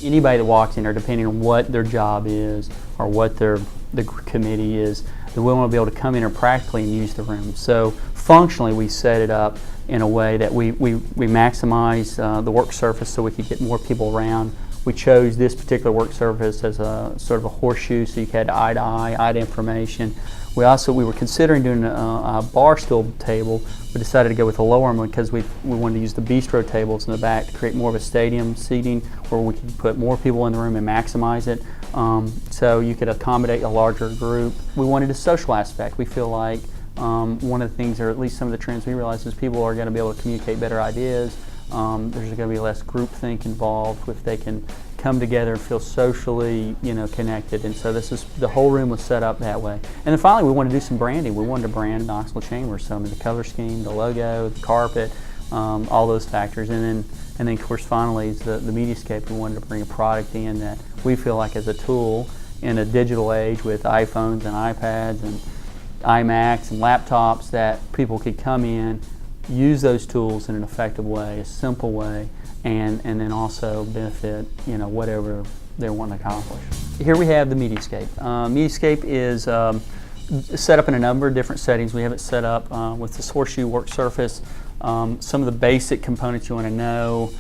Anybody that walks in there, depending on what their job is or what the committee is, they want to be able to come in and practically and use the room. So functionally, we set it up in a way that we maximize the work surface so we could get more people around. We chose this particular work surface as a sort of a horseshoe, so you had eye to information. We were considering doing a bar stool table. We decided to go with a lower one because we wanted to use the bistro tables in the back to create more of a stadium seating where we could put more people in the room and maximize it, so you could accommodate a larger group. We wanted a social aspect. We feel like one of the things, or at least some of the trends we realize, is people are going to be able to communicate better ideas. There's going to be less groupthink involved if they can come together and feel socially, connected. And so the whole room was set up that way. And then finally, we wanted to do some branding. We wanted to brand Knoxville Chambers. So the color scheme, the logo, the carpet, all those factors. And then of course, finally, is the Mediascape. We wanted to bring a product in that we feel like as a tool in a digital age with iPhones and iPads and iMacs and laptops, that people could come in, use those tools in an effective way, a simple way, and then also benefit whatever they want to accomplish. Here we have the Mediascape. Mediascape is set up in a number of different settings. We have it set up with this horseshoe work surface. Some of the basic components you want to know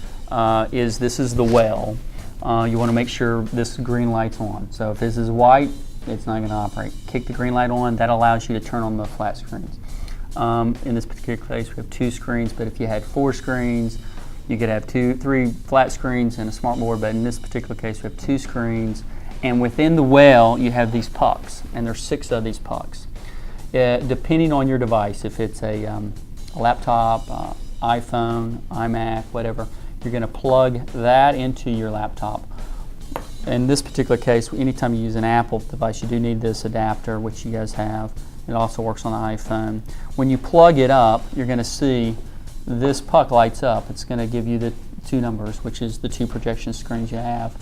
is this is the well. You want to make sure this green light's on. So if this is white, it's not going to operate. Kick the green light on, that allows you to turn on the flat screens. In this particular case, we have 2 screens, but if you had 4 screens, you could have 3 flat screens and a smart board, but in this particular case, we have 2 screens. And within the well, you have these pucks, and there's 6 of these pucks. Depending on your device, if it's a laptop, iPhone, iMac, whatever, you're going to plug that into your laptop. In this particular case, anytime you use an Apple device, you do need this adapter, which you guys have. It also works on the iPhone. When you plug it up, you're going to see this puck lights up. It's going to give you the 2 numbers, which is the 2 projection screens you have.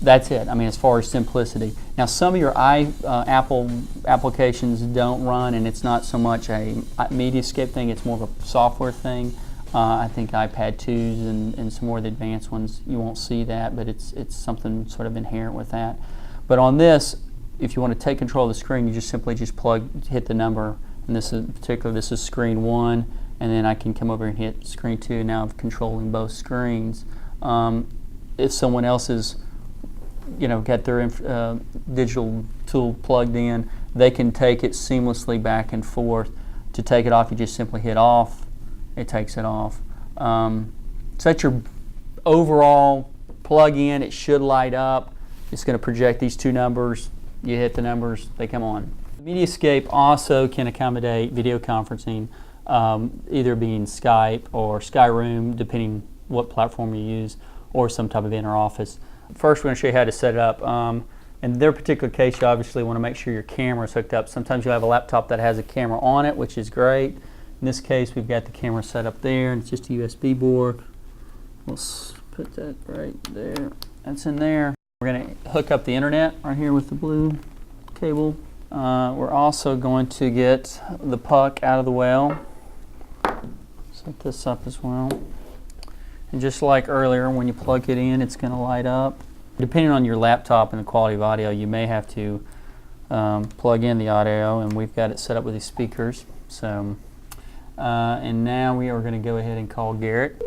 That's it. I mean, as far as simplicity. Now, some of your Apple applications don't run, and it's not so much a Mediascape thing. It's more of a software thing. I think iPad 2s and some more of the advanced ones, you won't see that, but it's something sort of inherent with that. But on this, if you want to take control of the screen, you just simply hit the number, and this is screen 1, and then I can come over and hit screen 2. Now I'm controlling both screens. If someone else is, got their digital tool plugged in, they can take it seamlessly back and forth. To take it off, you just simply hit off. It takes it off. So that's your overall plug-in. It should light up. It's going to project these 2 numbers. You hit the numbers, they come on. The Mediascape also can accommodate video conferencing, either being Skype or Skyroom, depending what platform you use, or some type of inter-office. First, we're going to show you how to set it up. In their particular case, you obviously want to make sure your camera is hooked up. Sometimes you'll have a laptop that has a camera on it, which is great. In this case, we've got the camera set up there, and it's just a USB board. We'll put that right there. That's in there. We're going to hook up the internet right here with the blue cable. We're also going to get the puck out of the well. Set this up as well. And just like earlier, when you plug it in, it's going to light up. Depending on your laptop and the quality of audio, you may have to plug in the audio, and we've got it set up with these speakers. So, and now we are going to go ahead and call Garrett.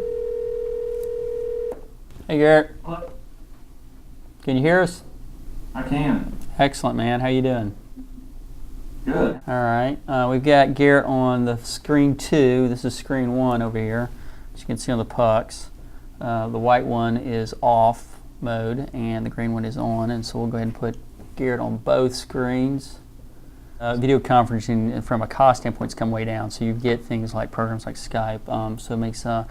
Hey, Garrett. What? Can you hear us? I can. Excellent, man. How you doing? Good. All right. We've got Garrett on the screen 2. This is screen 1 over here. As you can see on the pucks, the white one is off mode and the green one is on, and so we'll go ahead and put Garrett on both screens. Video conferencing from a cost standpoint has come way down, so you get things like programs like Skype, so it makes the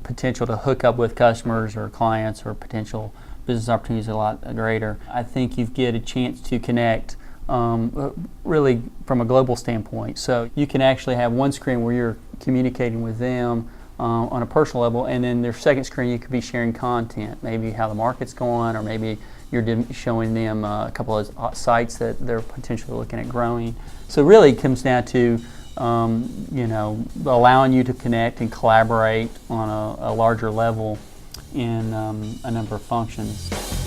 potential to hook up with customers or clients or potential business opportunities a lot greater. I think you get a chance to connect really from a global standpoint. So you can actually have one screen where you're communicating with them on a personal level, and then their second screen you could be sharing content, maybe how the market's going, or maybe you're showing them a couple of sites that they're potentially looking at growing. So really it comes down to allowing you to connect and collaborate on a larger level in a number of functions.